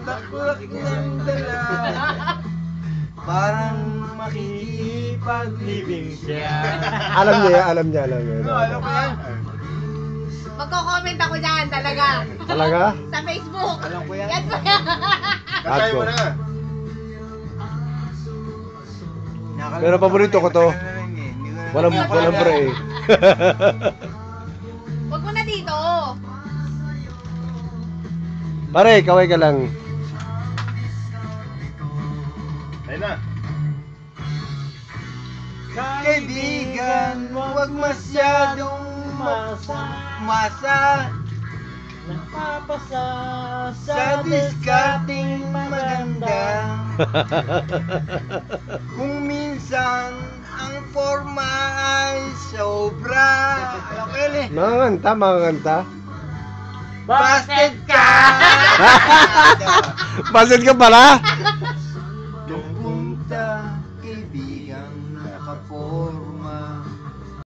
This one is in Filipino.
taklak ng dala. Parang makikipaglibing siya. Alam niya. Alam ko yan. Magko-comment ako dyan, talaga. Talaga? Sa Facebook. Alam ko yan. Yan ba yan? Kasay mo na. Pero paborito ko to. Walang break. Huwag mo na dito. Pare, kaway ka lang. Ayun na. Kaibigan, huwag masyadong masa. Napapasa Sa diskating maganda. Kung minsan ang forma ay sobra. Okay, Makakanta. Busted ka! Busted ka pala? Nung punta, kaibigan, nakapo.